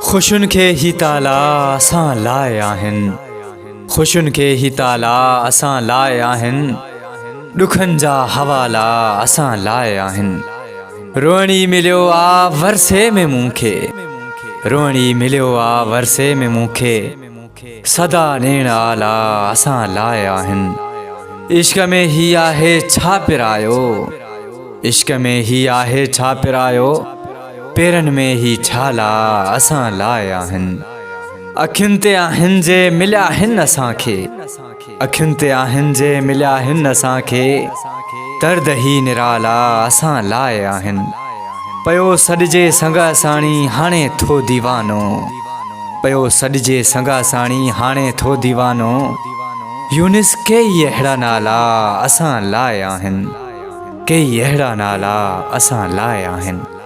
खुशुन खे ही ताला असां लाए आहिनि, खुशुन खे ही ताला असां लाए आहिनि, ॾुखनि जा हवाला असां लाए आहिनि। रोअणी मिलियो आ वरसे में मूंखे, रोअणी मिलियो आ वरसे में मूंखे, सदा ॾियण आला असां लाए आहिनि। इश्क में ही आहे छा पिरायो, इश्क में ही आहे छा पिरायो, पेरनि में ही छाला असां लाए आहिनि। अखियुनि ते आहिनि जे मिलिया आहिनि असांखे, अखियुनि ते आहिनि जे मिलिया आहिनि असांखे, दर्द ही निराला असां लाए आहिनि। पियो सॾिजे संग साणी हाणे थो दीवानो, पियो सॾिजे संग साणी हाणे थो दीवानो, यूनिस कई अहिड़ा नाला असां लाए आहिनि, कई अहिड़ा नाला असां लाए आहिनि।